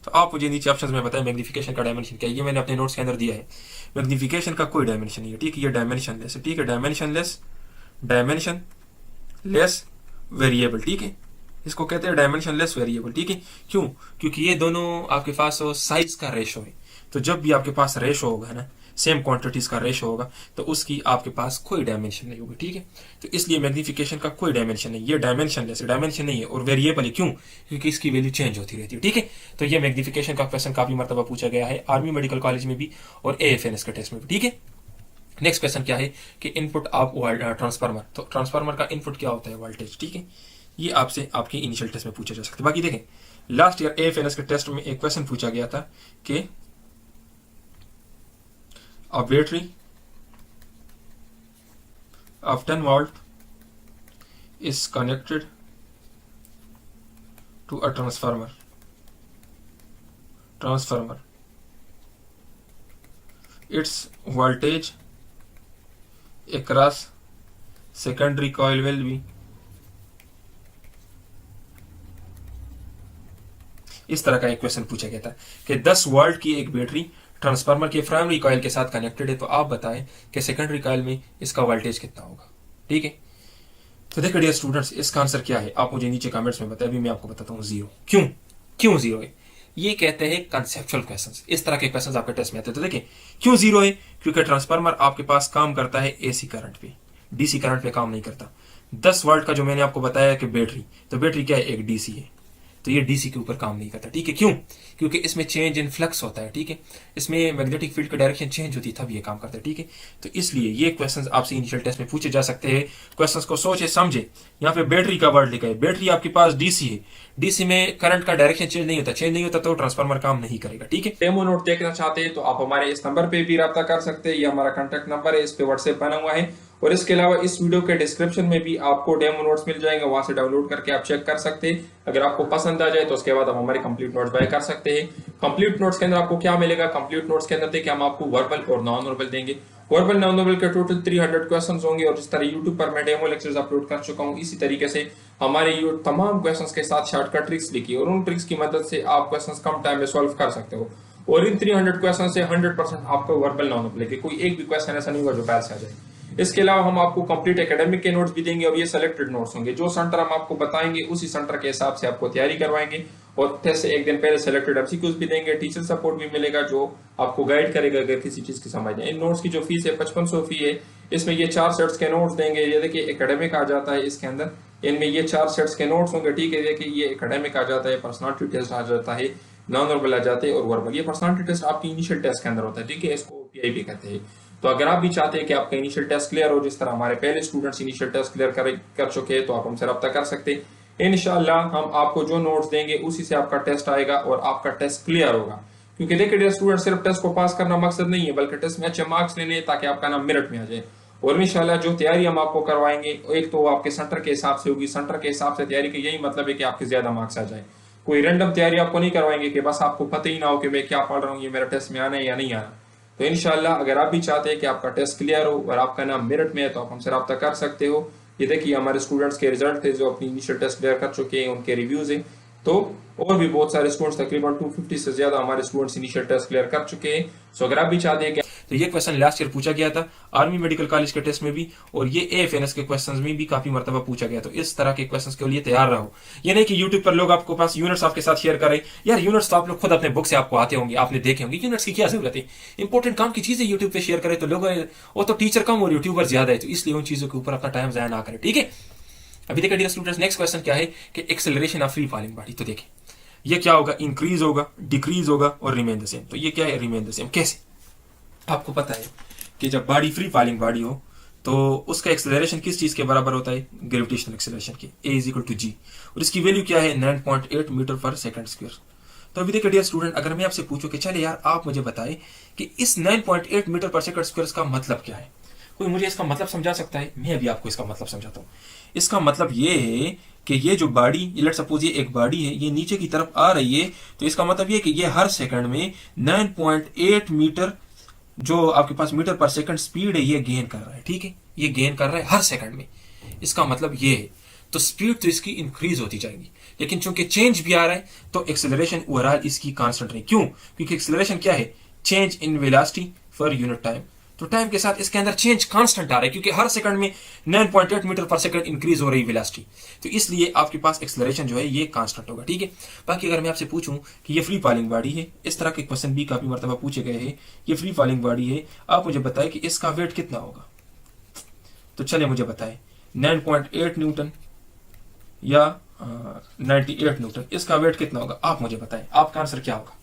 तो आप मुझे नीचे ऑप्शंस में बताएं मैग्निफिकेशन का डायमेंशन क्या है। ये मैंने अपने नोट्स के अंदर दिया है। मैग्निफिकेशन का कोई डायमेंशन नहीं है, ठीक है, ये डायमेंशन लेस है, ठीक है, डायमेंशन लेस वेरिएबल, ठीक है, इसको कहते हैं डायमेंशन लेस वेरिएबल, ठीक है। क्यों? क्योंकि ये दोनों आपके पास साइज का रेशो है। तो जब भी आपके पास रेशो होगा ना, सेम क्वांटिटीज का रेशो होगा, तो उसकी आपके पास कोई डायमेंशन नहीं होगी, ठीक है। तो इसलिए मैग्निफिकेशन का कोई डायमेंशन नहीं, ये डायमेंशन लेस डायमेंशन नहीं है और वेरिएबल है। क्यों? क्योंकि इसकी वैल्यू चेंज होती रहती है, ठीक है। तो ये मैग्निफिकेशन का क्वेश्चन काफी मरतबा पूछा गया है आर्मी मेडिकल कॉलेज में भी और AFNS के टेस्ट में भी, ठीक है। नेक्स्ट क्वेश्चन क्या है कि इनपुट ऑफ ट्रांसफार्मर। तो ट्रांसफार्मर का इनपुट क्या होता है, वोल्टेज, ठीक है। ये आपसे आपके इनिशियल टेस्ट में पूछा जा सकता है। बाकी देखें, लास्ट ईयर AFNS के टेस्ट में एक क्वेश्चन पूछा गया था कि a battery of 10 volt is connected to a transformer. Its voltage across secondary coil will be, इस तरह का एक क्वेश्चन पूछा गया था कि 10 वोल्ट की एक बैटरी ट्रांसफार्मर के प्राइमरी कॉइल के साथ कनेक्टेड है। तो आप बताएं कि सेकेंडरी कॉइल में इसका वोल्टेज कितना होगा, ठीक है। तो देखिए डियर स्टूडेंट्स, इसका आंसर क्या है आप मुझे नीचे कमेंट्स में बताएं। अभी मैं आपको बताता हूँ 0। क्यों 0 है? ये कहते हैं कंसेप्चुअल क्वेश्चंस। इस तरह के क्वेश्चंस आपके टेस्ट में आते हैं। तो देखिए क्यों 0 है, क्योंकि ट्रांसफार्मर आपके पास काम करता है AC करंट पे, DC करंट पे काम नहीं करता। 10 वोल्ट का जो मैंने आपको बताया कि बैटरी, तो बैटरी क्या है, एक DC है, तो ये DC के ऊपर काम नहीं करता, ठीक है। क्यों? क्योंकि इसमें चेंज इन फ्लक्स होता है, ठीक है, इसमें मैग्नेटिक फील्ड का डायरेक्शन चेंज होती है, तब ये काम करता है, ठीक है। तो इसलिए ये क्वेश्चंस आपसे इनिशियल टेस्ट में पूछे जा सकते हैं। क्वेश्चंस को सोचे समझे। यहाँ पे बैटरी का वर्ड लिखा है, बैटरी आपके पास DC है, DC में करंट का डायरेक्शन चेंज नहीं होता तो ट्रांसफार्मर काम नहीं करेगा, ठीक है। डेमो नोट देखना चाहते हैं तो आप हमारे इस नंबर पे भी रब्ता कर सकते हैं। ये हमारा कॉन्टैक्ट नंबर है, इस पे व्हाट्सएप बना हुआ है। और इसके अलावा इस वीडियो के डिस्क्रिप्शन में भी आपको डेमो नोट्स मिल जाएंगे, वहां से डाउनलोड करके आप चेक कर सकते हैं। अगर आपको पसंद आ जाए तो उसके बाद आप हमारे कंप्लीट नोट्स बाय कर सकते हैं। कंप्लीट नोट्स के अंदर आपको क्या मिलेगा, कंप्लीट नोट्स के अंदर देखिए हम आपको वर्बल और नॉन वर्बल देंगे। वर्बल नॉन वर्बल के टोटल 300 क्वेश्चंस होंगे। और जिस तरह यूट्यूब पर मैं डेमो लेक्चर्स अपलोड कर चुका हूं, इसी तरीके से हमारे तमाम क्वेश्चंस के साथ शॉर्टकट ट्रिक्स लिखी और उन ट्रिक्स की मदद से आप क्वेश्चंस कम टाइम में सॉल्व कर सकते हो। और इन 300 क्वेश्चन से 100% आपको वर्बल नॉन वर्बल कोई एक भी क्वेश्चन ऐसा नहीं होगा जो पैर से आ जाए। इसके अलावा हम आपको कंप्लीट एकेडमिक के नोट्स भी देंगे और ये सिलेक्टेड नोट्स होंगे। जो सेंटर हम आपको बताएंगे उसी सेंटर के हिसाब से आपको तैयारी करवाएंगे। और टेस्ट से एक दिन पहले सिलेक्टेड MCQs भी देंगे। टीचर सपोर्ट भी मिलेगा जो आपको गाइड करेगा अगर किसी चीज की समझ नहीं। इन नोट्स की जो फीस है 5500 फी है। इसमें ये 4 सेट्स के नोट्स देंगे। ये देखिए एकेडमिक आ जाता है इसके अंदर, इनमें ये 4 सेट्स के नोट्स होंगे, ठीक है। देखिए ये एकेडमिक आ जाता है, पर्सनालिटी टेस्ट आ जाता है, नॉन वर्बल आ जाते हैं और वर्बल। ये पर्सनालिटी टेस्ट आपकी इनिशियल टेस्ट के अंदर होता है, ठीक है, इसको OTI भी कहते हैं। तो अगर आप भी चाहते हैं कि आपका इनिशियल टेस्ट क्लियर हो, जिस तरह हमारे पहले स्टूडेंट्स इनिशियल टेस्ट क्लियर कर चुके हैं, तो आप हमसे रब्ता कर सकते हैं। इंशाल्लाह हम आपको जो नोट्स देंगे उसी से आपका टेस्ट आएगा और आपका टेस्ट क्लियर होगा। क्योंकि देखिए स्टूडेंट, सिर्फ टेस्ट को पास करना मकसद नहीं है, बल्कि टेस्ट में अच्छे मार्क्स लेने ताकि आपका नाम मेरिट में आ जाए। और इंशाल्लाह जो तैयारी हम आपको करवाएंगे, एक तो आपके सेंटर के हिसाब से होगी। सेंटर के हिसाब से तैयारी का यही मतलब है कि आपके ज्यादा मार्क्स आ जाए। कोई रैंडम तैयारी आपको नहीं करवाएंगे कि बस आपको पता ही ना हो कि मैं क्या पढ़ रहा हूँ, ये मेरा टेस्ट में आना है या नहीं आना। तो इंशाल्लाह अगर आप भी चाहते हैं कि आपका टेस्ट क्लियर हो और आपका नाम मेरिट में है, तो आप हमसे रब्ता कर सकते हो। ये देखिए हमारे स्टूडेंट्स के रिजल्ट थे जो अपनी इनिशियल टेस्ट क्लियर कर चुके हैं, उनके रिव्यूज हैं। तो और भी बहुत सारे स्टूडेंट्स, तकरीबन 250 से ज्यादा हमारे स्टूडेंट्स इनिशियल टेस्ट क्लियर कर चुके हैं। सो अगर आप भी चाहते हैं कि तो ये क्वेश्चन लास्ट ईयर पूछा गया था आर्मी मेडिकल कॉलेज के टेस्ट में भी, और ये AFNS के क्वेश्चंस में भी काफी मरतबा पूछा गया। तो इस तरह के क्वेश्चंस के लिए तैयार रहो। ये नहीं कि यूट्यूब पर लोग आपको पास यूनिट्स आपके साथ शेयर करें। यार यूनिट्स तो आप लोग खुद अपने बुक से आपको आते होंगे, आपने देखे होंगे, यूनिट्स की क्या जरूरत है। इंपॉर्टेंट काम की चीजें यूट्यूब पे शेयर करें तो लोग, वो तो टीचर कम और यूट्यूबर ज्यादा है, तो इसलिए उन चीजों के ऊपर अपना टाइम जाया ना करें, ठीक है। अभी देखिए डियर स्टूडेंट्स, नेक्स्ट क्वेश्चन क्या है कि acceleration of free falling body. तो देखिए ये क्या होगा, इंक्रीज होगा, डिक्रीज होगा और रिमेन द सेम। तो ये क्या है, रिमेन द सेम। कैसे? आपको पता है कि जब बॉडी फ्री फॉलिंग बॉडी हो तो उसका एक्सेलरेशन किस चीज के बराबर होता है, ग्रेविटेशनल एक्सेलरेशन के, A = G। और इसकी वैल्यू क्या है, 9.8 मीटर पर सेकंड स्क्वायर। तो अभी देखिए डियर स्टूडेंट, अगर मैं आपसे पूछूं कि चले यार आप मुझे बताएं कि इस 9.8 मीटर पर सेकंड स्क्वायर का मतलब क्या है, कोई मुझे इसका मतलब समझा सकता है? मैं अभी आपको इसका मतलब समझाता हूँ। इसका मतलब ये है कि ये जो बॉडी, लेट्स सपोज ये एक बॉडी है, ये नीचे की तरफ आ रही है, तो इसका मतलब ये है कि ये हर सेकंड में 9.8 मीटर जो आपके पास मीटर पर सेकंड स्पीड है ये गेन कर रहा है। ठीक है, ये गेन कर रहा है हर सेकंड में, इसका मतलब ये है। तो स्पीड तो इसकी इंक्रीज होती जाएगी, लेकिन चूंकि चेंज भी आ रहा है तो एक्सेलरेशन ओवरऑल इसकी कांस्टेंट नहीं। क्यों? क्योंकि एक्सेलरेशन क्या है? Change in velocity for unit time. तो टाइम के साथ इसके अंदर चेंज कांस्टेंट आ रहा है, क्योंकि हर सेकंड में 9.8 मीटर पर सेकंड इंक्रीज हो रही वेलोसिटी, तो इसलिए आपके पास एक्सेलरेशन जो है ये कांस्टेंट होगा। ठीक है, बाकी अगर मैं आपसे पूछूं कि ये फ्री फॉलिंग बॉडी है, इस तरह के क्वेश्चन भी काफी मरतबा पूछे गए हैं, ये फ्री फॉलिंग बॉडी है, आप मुझे बताएं कि इसका वेट कितना होगा। तो चलिए मुझे बताएं 9.8 न्यूटन या 98 न्यूटन, इसका वेट कितना होगा? आप मुझे बताएं, आपका आंसर क्या होगा?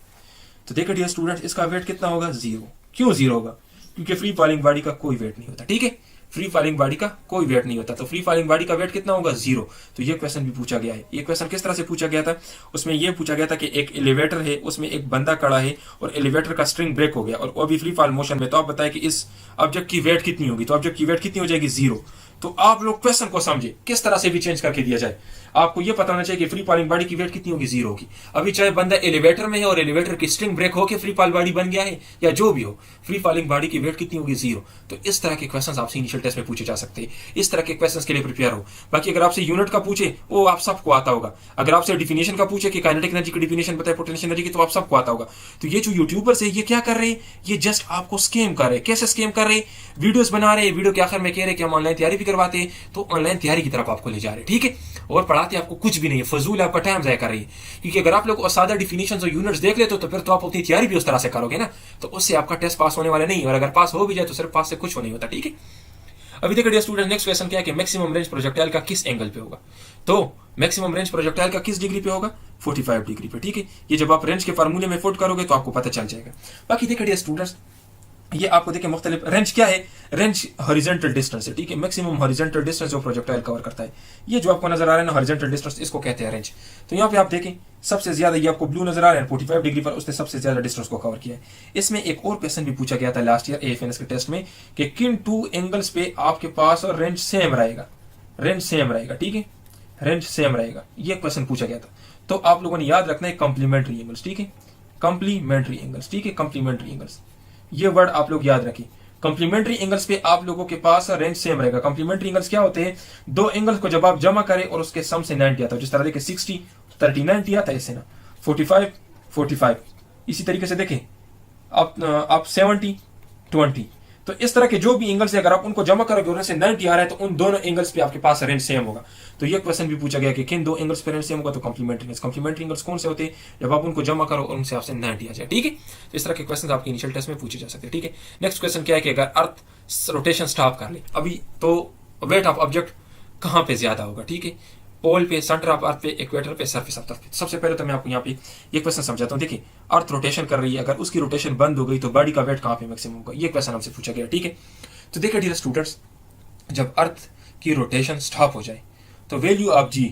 तो देखिए डियर स्टूडेंट्स, इसका वेट कितना होगा? 0। क्यों 0 होगा? क्योंकि फ्री फॉलिंग बॉडी का कोई वेट नहीं होता। ठीक है, फ्री फॉलिंग बॉडी का कोई वेट नहीं होता, तो फ्री फॉलिंग बॉडी का वेट कितना होगा? 0। तो ये क्वेश्चन भी पूछा गया है। ये क्वेश्चन किस तरह से पूछा गया था? उसमें ये पूछा गया था कि एक एलिवेटर है, उसमें एक बंदा खड़ा है और एलिवेटर का स्ट्रिंग ब्रेक हो गया और वो भी फ्री फॉल मोशन में, तो आप बताएं कि इस ऑब्जेक्ट की वेट कितनी होगी? तो ऑब्जेक्ट की वेट कितनी हो जाएगी? 0। तो आप लोग क्वेश्चन को समझे, किस तरह से भी चेंज करके दिया जाए, आपको यह पता होना चाहिए कि फ्री फॉलिंग बॉडी की वेट कितनी होगी? 0 होगी। अभी चाहे बंदा एलिवेटर में है और एलिवेटर की स्ट्रिंग ब्रेक होकर फ्री फॉल बॉडी बन गया है या जो भी हो, फ्री फॉलिंग बॉडी की वेट कितनी होगी? 0। तो इस तरह के क्वेश्चंस आपसे इनिशियल टेस्ट में पूछे जा सकते हैं। इस तरह के क्वेश्चंस के लिए प्रिपेयर हो। बाकी अगर आपसे यूनिट का पूछे वो आप सबको आता होगा। अगर आपसे डिफिनेशन का पूछे कि काइनेटिक एनर्जी की डिफिनेशन बताए पोटेंशियल एनर्जी की, तो आप सबको आता होगा। तो ये जो यूट्यूबर्स है ये क्या कर रहे हैं? ये जस्ट आपको स्कैम कर रहे हैं। कैसे स्कैम कर रहे हैं? वीडियोस बना रहे हैं, वीडियो के आखिर में कह रहे हैं कि हम ऑनलाइन तैयारी भी करवाते हैं, तो ऑनलाइन तैयारी की तरफ आपको ले जा रहे हैं। ठीक है, और पढ़ाते आपको कुछ भी नहीं है, फजूल आपका टाइम जाया कर रही है। क्योंकि अगर आप लोग सादा डिफिनेशंस और यूनिट्स देख लेते हो तो फिर तो आप अपनी तैयारी भी उस तरह से करोगे ना, तो उससे आपका टेस्ट पास होने वाला नहीं, और अगर पास हो भी जाए तो सिर्फ पास से कुछ नहीं होता। ठीक है, अभी देखिए डियर स्टूडेंट, नेक्स्ट क्वेश्चन क्या है कि मैक्सिमम रेंज प्रोजेक्टाइल का किस एंगल पे होगा? तो मैक्सिमम रेंज प्रोजेक्टाइल का किस डिग्री पे होगा? 45 डिग्री पे। ठीक है, ये जब आप रेंज के फार्मूले में पुट करोगे तो आपको पता चल जाएगा। बाकी देखिए डियर स्टूडेंट्स, ये आपको देखिए मुख्तलिफ रेंज क्या है? रेंज हॉरिजॉन्टल डिस्टेंस है। ठीक है, मैक्सिमम हॉरिजॉन्टल डिस्टेंस जो प्रोजेक्टाइल कवर करता है, ये जो आपको नजर आ रहा है ना हॉरिजॉन्टल डिस्टेंस, इसको कहते हैं रेंज। तो यहाँ पे आप देखें सबसे ज्यादा ये आपको ब्लू नजर आ रहा है 45 डिग्री पर, उसने सबसे ज्यादा डिस्टेंस को कवर किया है। इसमें एक और क्वेश्चन भी पूछा गया था लास्ट ईयर AFNS के टेस्ट में कि किन 2 एंगल्स पे आपके पास और रेंज सेम रहेगा? रेंज सेम रहेगा। ठीक है, रेंज सेम रहेगा, ये क्वेश्चन पूछा गया था। तो आप लोगों ने याद रखना है कॉम्प्लीमेंट्री एंगल्स। ठीक है, कॉम्प्लीमेंट्री एंगल्स। ठीक है, कॉम्प्लीमेंट्री एंगल्स, ये वर्ड आप लोग याद रखिए। कॉम्प्लीमेंट्री एंगल्स पे आप लोगों के पास रेंज सेम रहेगा। कॉम्प्लीमेंट्री एंगल्स क्या होते हैं? 2 एंगल्स को जब आप जमा करें और उसके सम से 90 आता है, जिस तरह देखें 60 30 90 आता है, इससे ना 45 45। इसी तरीके से देखें आप 70 20। तो इस तरह के जो भी एंगल्स है अगर आप उनको जमा करोगे और उनसे 90 आ रहा है तो उन दोनों एंगल्स पे आपके पास रेंज सेम होगा। तो ये क्वेश्चन भी पूछा गया कि किन 2 एंगल्स पे रेंज सेम होगा? तो कॉम्प्लीमेंट्री एंगल्स। कॉम्प्लीमेंट्री एंगल्स कौन से होते हैं? जब आप उनको जमा करो और उनसे आपसे 90 आ जाए। ठीक है, तो इस तरह के क्वेश्चन आपके इनिशियल टेस्ट में पूछे जा सकते हैं। ठीक है, नेक्स्ट क्वेश्चन क्या है कि अगर अर्थ रोटेशन स्टॉप कर ले अभी, तो वेट ऑफ ऑब्जेक्ट कहां पे ज्यादा होगा? ठीक है, पोल पे, सेंटर ऑफ अर्थ पे, इक्वेटर पे, सरफेस ऑफ अर्थ पे। सबसे पहले तो मैं आपको यहाँ पे ये क्वेश्चन समझाता हूँ। देखिए, अर्थ रोटेशन कर रही है, अगर उसकी रोटेशन बंद हो गई तो बॉडी का वेट कहां पे मैक्सिमम होगा? ये क्वेश्चन हमसे पूछा गया। ठीक है, तो देखिए डियर स्टूडेंट्स, जब अर्थ की रोटेशन स्टॉप हो जाए तो value of G,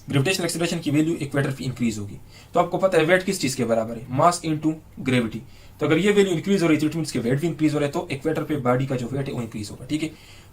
gravitational acceleration की वैल्यू इक्वेटर पे इंक्रीज होगी। तो आपको पता है वेट किस चीज के बराबर है? Mass into gravity. तो अगर ये वैल्यू इंक्रीज हो रही है तो इट मींस के वेट भी इंक्रीज हो रहा है, तो इक्वेटर पे बॉडी का जो वेट है वो इंक्रीज होगा। ठीक है,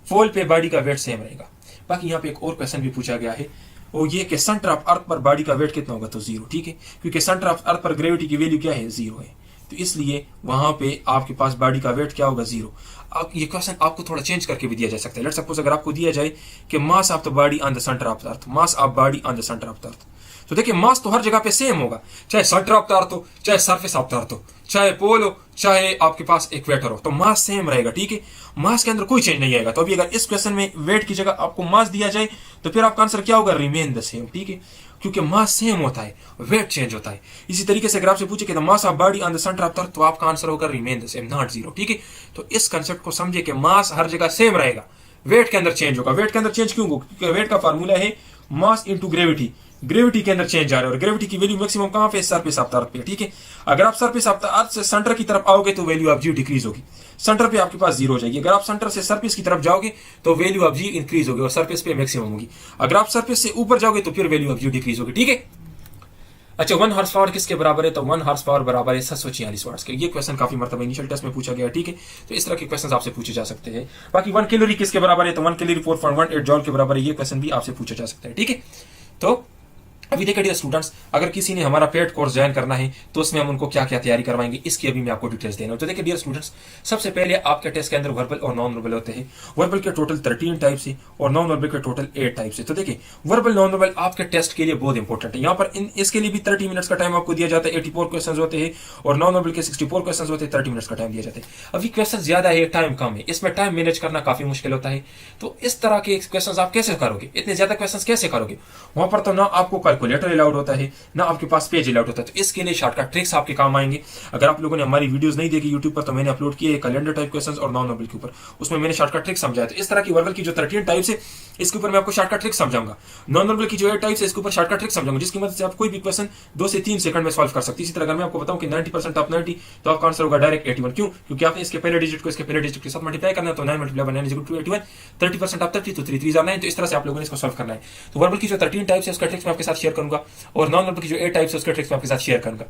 पोल पे बॉडी का वेट सेम रहेगा। बाकी यहाँ पे एक और क्वेश्चन भी पूछा गया है, वो ये कि सेंटर ऑफ अर्थ पर बॉडी का वेट कितना होगा? तो 0। ठीक है, क्योंकि सेंटर ऑफ अर्थ पर ग्रेविटी की वैल्यू क्या है? 0 है, तो इसलिए वहां पे आपके पास बॉडी का वेट क्या होगा? 0। अब ये क्वेश्चन आपको थोड़ा चेंज करके भी दिया जा सकता है। लेट्स सपोज अगर आपको दिया जाए कि mass of the body on the centre of the earth, mass of body on the centre of the earth, तो देखिए मास तो हर जगह पे सेम होगा, चाहे सेंटर ऑफ द अर्थ हो, चाहे सरफेस ऑफ द अर्थ हो, चाहे पोल हो, चाहे आपके पास इक्वेटर हो, तो मास सेम रहेगा। ठीक है, मास के अंदर कोई चेंज नहीं आएगा। तो अभी अगर इस क्वेश्चन में वेट की जगह आपको मास दिया जाए तो फिर आपका आंसर क्या होगा? Remain the same. ठीक है, क्योंकि मास सेम होता है, वेट चेंज होता है। इसी तरीके से अगर आपसे पूछे कि the mass of body on the centre of the earth, तो आपका आंसर होगा रिमेन द सेम, नॉट 0। ठीक है, तो इस कंसेप्ट को समझे कि मास हर जगह सेम रहेगा, वेट के अंदर चेंज होगा। वेट के अंदर चेंज क्यों होगा? क्योंकि वेट का फार्मूला है मास इंटू ग्रेविटी। ग्रेविटी के अंदर चेंज आ रहा है और ग्रेविटी की वैल्यू मैक्सिमम कहां पे? सरफेस ऑफ द अर्थ पे। ठीक है, अगर आप सरफेस ऑफ द अर्थ से सेंटर की तरफ आओगे तो वैल्यू ऑफ जी डिक्रीज होगी, सेंटर पे आपके पास 0 हो जाएगी। अगर आप सेंटर से सरफेस की तरफ जाओगे तो वैल्यू ऑफ जी इंक्रीज होगी और सरफेस पे मैक्सिमम होगी। अगर आप सरफेस से ऊपर जाओगे तो फिर वैल्यू ऑफ जी डिक्रीज होगी। ठीक है, अच्छा, 1 हॉर्स पावर किसके बराबर है? तो 1 हॉर्स पावर बराबर है 746 वाट्स के। ये क्वेश्चन काफी मरतबा इनिशियल टेस्ट में पूछा गया, ठीक है। तो इस तरह के क्वेश्चन आपसे पूछे जा सकते हैं। बाकी 1 कैलोरी किसके बराबर है? तो 1 कैलोरी 4.18 जॉल के बराबर है। ये क्वेश्चन भी आपसे पूछा जा सकता है, ठीक है। तो अभी देखिए डियर स्टूडेंट्स, अगर किसी ने हमारा पेड कोर्स ज्वाइन करना है तो उसमें हम उनको क्या क्या तैयारी करवाएंगे, इसकी अभी मैं आपको डिटेल्स देना हूं। तो देखिए डियर स्टूडेंट्स, सबसे पहले आपके टेस्ट के अंदर वर्बल और नॉन वर्बल होते हैं। वर्बल के टोटल 13 टाइप्स है और नॉन वर्बल के टोटल 8 टाइप्स है। तो देखिए वर्बल नॉन वर्बल आपके टेस्ट के लिए बहुत इंपॉर्टेंट है। यहाँ पर इसके लिए भी 30 मिनट्स का टाइम आपको दिया जाता है। 84 क्वेश्चन होते हैं और नॉन वर्बल के 64 क्वेश्चन होते हैं। 30 मिनट्स का टाइम दिया जाता है। अभी क्वेश्चन ज्यादा है, टाइम कम है, इसमें टाइम मैनेज करना काफी मुश्किल होता है। तो इस तरह के क्वेश्चन आप कैसे करोगे? इतने ज्यादा क्वेश्चन कैसे करोगे? वहां पर तो ना आपको कैलकुलेटर अलाउड होता है, ना आपके पास पेज अलाउड होता है। तो इसके लिए शॉर्टकट ट्रिक्स आपके काम आएंगे। अगर आप लोगों ने हमारी वीडियोस नहीं देखी यूट्यूब पर, तो मैंने अपलोड किए कैलेंडर टाइप क्वेश्चंस और नॉन वर्बल के ऊपर, उसमें मैंने शॉर्टकट ट्रिक्स समझाया। तो इस तरह की वर्बल की जो 13 टाइप्स है इसके ऊपर मैं आपको शॉर्टकट ट्रिक्स समझाऊंगा। नॉन वर्बल की जो 8 टाइप्स है इसके ऊपर शॉर्टकट ट्रिक्स समझाऊंगा, जिसकी मदद से आप कोई भी क्वेश्चन 2 से 3 सेकंड में सॉल्व कर सकते हैं। इसी तरह अगर मैं आपको बताऊं कि 90% टॉप 90, तो आपका आंसर होगा डायरेक्ट 81। क्यों? क्योंकि आपने इसके पहले डिजिट को इसके पहले डिजिट के साथ मल्टीप्लाई करना है। तो 9 multiply by 9 is equal to 81। 30% of 30 तो 3 3 9। तो इस तरह से आप लोगों ने इसको सॉल्व करना है। तो वर्बल की जो 13 टाइप्स है उसका ट्रिक्स मैं आपके साथ शेयर करूंगा और नॉन वर्बल की जो 8 टाइप्स है उसका ट्रिक्स मैं आपके साथ शेयर करूंगा।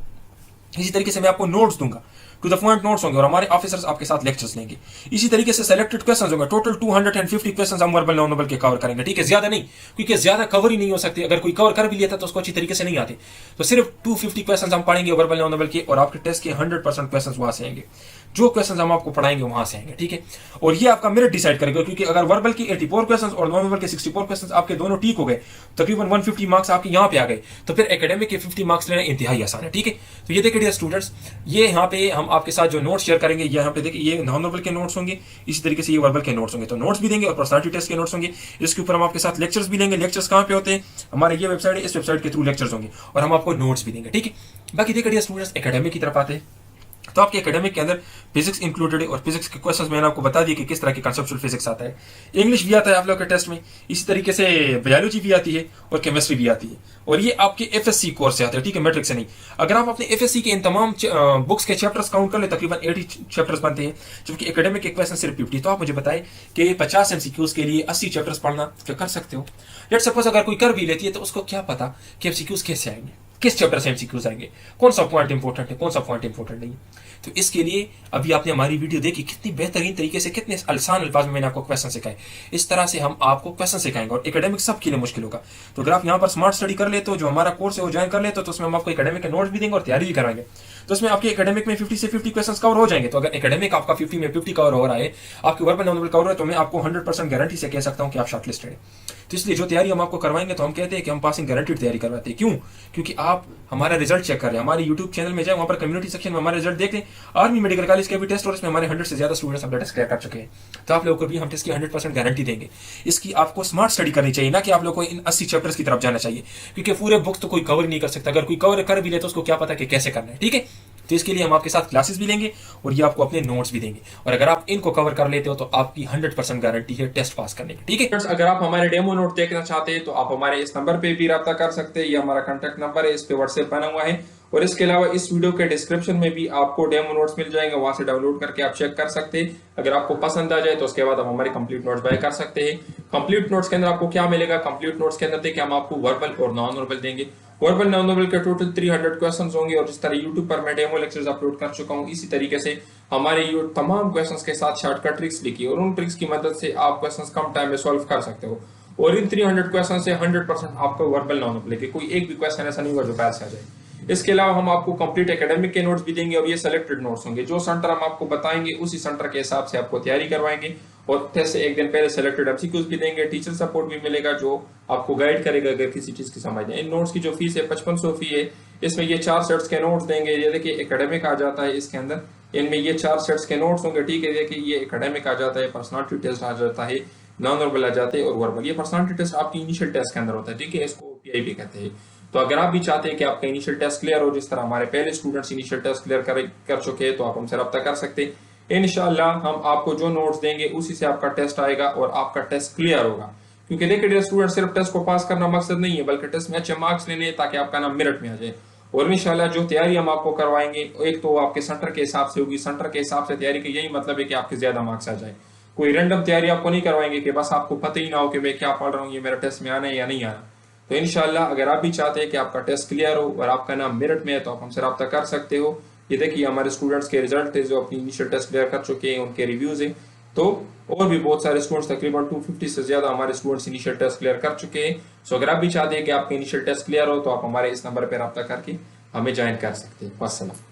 इसी तरीके से मैं आपको नोट्स दूंगा, टू द पॉइंट नोट्स होंगे और हमारे ऑफिसर्स आपके साथ लेक्चर्स लेंगे। इसी तरीके से सिलेक्टेड क्वेश्चंस होंगे। टोटल 250 क्वेश्चंस हम वर्बल नॉन वर्बल के कवर करेंगे, ठीक है। ज्यादा नहीं, क्योंकि ज्यादा कवर ही नहीं हो सकते। अगर कोई कवर कर भी लेता तो उसको अच्छी तरीके से नहीं आते। तो सिर्फ 250 क्वेश्चंस हम पढ़ेंगे वर्बल नॉन वर्बल के और आपके टेस्ट के 100% क्वेश्चंस वहां से आएंगे। जो क्वेश्चंस हम आपको पढ़ाएंगे वहां से आएंगे, ठीक है। और ये आपका मेरिट डिसाइड करेगा, क्योंकि अगर वर्बल की 84 क्वेश्चंस और नॉन वर्बल के 64 क्वेश्चंस आपके दोनों ठीक हो गए, तकरीबन 150 मार्क्स आपके यहाँ पे आ गए, तो फिर एकेडमिक के 50 मार्क्स लेना इंतहाई आसान है, ठीक है। तो ये देखिए स्टूडेंट्स, ये यहाँ पे हम आपके साथ जो नोट्स शेयर करेंगे, यहाँ पे देखिए ये नॉन वर्बल के नोट्स होंगे, इसी तरीके से ये वर्बल के नोट्स होंगे। तो नोट्स भी देंगे और पर्सनालिटी टेस्ट के नोट्स होंगे। इसके ऊपर हम आपके साथ लेक्चर्स भी लेंगे। लेक्चर्स कहाँ पे होते हैं? हमारे ये वेबसाइट है, इस वेबसाइट के थ्रू लेक्चर्स होंगे और हम आपको नोट्स भी देंगे, ठीक है। बाकी देखिए स्टूडेंट्स, एकेडमिक की तरफ आते हैं। तो आपके एकेडमिक के अंदर फिजिक्स इंक्लूडेड है और फिजिक्स के क्वेश्चंस मैंने आपको बता दिए कि किस तरह की कंसेप्चुअल फिजिक्स आता है। इंग्लिश भी आता है आप लोग के टेस्ट में, इसी तरीके से बायोलॉजी भी आती है और केमिस्ट्री भी आती है। और ये आपके एफएससी कोर्स से आते हैं, ठीक है, मैट्रिक से नहीं। अगर आप अपने एफएससी के इन तमाम बुक्स के चैप्टर्स काउंट कर ले, तकरीबन 80 चैप्टर्स बनते हैं, जबकि एकेडमिक के क्वेश्चन सिर्फ 50। तो आप मुझे बताएं कि 50 एमसीक्यूज के लिए 80 चैप्टर्स पढ़ना क्या कर सकते हो? लेट सपोज अगर कोई कर भी लेती है तो उसको क्या पता कि एमसीक्यूज कैसे आएंगे, किस चैप्टर से एमसीक्यूज आएंगे, कौन सा पॉइंट इंपॉर्टेंट है, कौन सा पॉइंट इंपॉर्टेंट नहीं। तो इसके लिए अभी आपने हमारी वीडियो देखी, कितनी बेहतरीन तरीके से, कितने आसान अल्फाज में मैंने आपको क्वेश्चन सिखाए। इस तरह से हम आपको क्वेश्चन सिखाएंगे और एकेडमिक सबके लिए मुश्किल होगा। तो अगर आप यहाँ पर स्मार्ट स्टडी कर लेते हो, जो हमारा कोर्स है वो ज्वाइन कर लेते हो, तो उसमें हम आपको एकेडमिक के नोट्स भी देंगे और तैयारी भी कराएंगे। तो उसमें आपके एकेडमिक में 50 से 50 क्वेश्चंस कवर हो जाएंगे। तो अगर एकेडमिक आपका 50 में 50 कवर हो रहा है, आपके वर्बल नॉन वर्बल कवर है, तो मैं आपको 100% गारंटी से कह सकता हूं कि आप शॉर्टलिस्टेड है। तो इसलिए जो तैयारी हम आपको करवाएंगे, तो हम कहते हैं कि हम पासिंग गारंटीड तैयारी करवाते हैं। क्यों? क्योंकि आप हमारा रिजल्ट चेक कर रहे हैं। हमारे यूट्यूब चैनल में जाए, वहां पर कम्युनिटी सेक्शन में हमारे रिजल्ट देख लें। आर्मी मेडिकल कॉलेज के भी टेस्ट और इसमें हमारे 100 से ज्यादा स्टूडेंट्स अपने टेस्ट क्लियर कर चुके हैं। तो आप लोगों को भी हम टेस्ट की 100% गारंटी देंगे। इसकी आपको स्मार्ट स्टडी करनी चाहिए, ना कि आप लोग को इन 80 चैप्टर्स की तरफ जाना चाहिए, क्योंकि पूरे बुक्स तो कोई कवर नहीं कर सकता। अगर कोई कवर कर भी ले तो उसको क्या पता कि कैसे करना है, ठीक है। तो इसके लिए हम आपके साथ क्लासेस भी लेंगे और ये आपको अपने नोट्स भी देंगे। और अगर आप इनको कवर कर लेते हो तो आपकी 100% गारंटी है टेस्ट पास करने की, ठीक है। अगर आप हमारे डेमो नोट देखना चाहते हैं तो आप हमारे इस नंबर पे भी रब्ता कर सकते हैं। ये हमारा कांटेक्ट नंबर है, इस पे व्हाट्सएप बना हुआ है। और इसके अलावा इस वीडियो के डिस्क्रिप्शन में भी आपको डेमो नोट्स मिल जाएंगे, वहां से डाउनलोड करके आप चेक कर सकते हैं। अगर आपको पसंद आ जाए तो उसके बाद आप हमारे कंप्लीट नोट्स बाय कर सकते हैं। कंप्लीट नोट्स के अंदर आपको क्या मिलेगा? कंप्लीट नोट्स के अंदर देखिए हम आपको वर्बल और नॉन वर्बल देंगे। वर्बल नॉन वर्बल के टोटल 300 क्वेश्चंस होंगे और जिस तरह यूट्यूब पर मैं डेमो लेक्चर्स अपलोड कर चुका हूं, इसी तरीके से हमारे तमाम क्वेश्चंस के साथ शॉर्टकट ट्रिक्स लिखी और उन ट्रिक्स की मदद से आप क्वेश्चंस कम टाइम में सॉल्व कर सकते हो। और इन 300 क्वेश्चन से 100% आपको वर्बल नॉन वर्बल के कोई एक भी क्वेश्चन ऐसा नहीं हुआ जो पैर से आ जाए। इसके अलावा हम आपको कंप्लीट एकेडमिक के नोट्स भी देंगे और ये सिलेक्टेड नोट्स होंगे। जो सेंटर हम आपको बताएंगे उसी सेंटर के हिसाब से आपको तैयारी करवाएंगे और टेस्ट से एक दिन पहले सिलेक्टेड एमसीक्यूज भी देंगे। टीचर सपोर्ट भी मिलेगा जो आपको गाइड करेगा अगर किसी चीज की समझ नहीं। इन नोट्स की जो फीस है 5500 फी है। इसमें ये 4 सेट्स के नोट्स देंगे। ये देखिए एकेडमिक आ जाता है इसके अंदर, इनमें ये 4 सेट्स के नोट्स होंगे, ठीक है। देखिए ये एकेडमिक आ जाता है, पर्सनालिटी टेस्ट आ जाता है, नॉन वर्बल आ जाते हैं और वर्बल। ये पर्सनालिटी टेस्ट आपकी इनिशियल टेस्ट के अंदर होता है, ठीक है। इसको ओपीआई भी कहते हैं। तो अगर आप भी चाहते हैं कि आपका इनिशियल टेस्ट क्लियर हो, जिस तरह हमारे पहले स्टूडेंट्स इनिशियल टेस्ट क्लियर कर चुके हैं, तो आप हमसे रब्ता कर सकते हैं। इंशाल्लाह हम आपको जो नोट्स देंगे उसी से आपका टेस्ट आएगा और आपका टेस्ट क्लियर होगा। क्योंकि देखिए स्टूडेंट, सिर्फ टेस्ट को पास करना मकसद नहीं है, बल्कि टेस्ट में अच्छे मार्क्स लेने ताकि आपका नाम मेरिट में आ जाए। और इंशाल्लाह जो तैयारी हम आपको करवाएंगे, एक तो आपके सेंटर के हिसाब से होगी। सेंटर के हिसाब से तैयारी का यही मतलब है कि आपके ज्यादा मार्क्स आ जाए। कोई रैंडम तैयारी आपको नहीं करवाएंगे कि बस आपको पता ही ना हो कि मैं क्या पढ़ रहा हूँ, ये मेरा टेस्ट में आना है या नहीं आना। तो इंशाल्लाह अगर आप भी चाहते हैं कि आपका टेस्ट क्लियर हो और आपका नाम मेरिट में है तो आप हमसे रब्ता कर सकते हो। ये देखिए हमारे स्टूडेंट्स के रिजल्ट थे जो अपनी इनिशियल टेस्ट क्लियर कर चुके हैं, उनके रिव्यूज हैं। तो और भी बहुत सारे स्टूडेंट्स, तकरीबन 250 से ज्यादा हमारे स्टूडेंट्स इनिशियल टेस्ट क्लियर कर चुके हैं। सो अगर आप भी चाहते हैं कि आपके इनिशियल टेस्ट क्लियर हो तो आप हमारे इस नंबर पर रब्ता करके हमें ज्वाइन कर सकते हैं। वस्सलाम।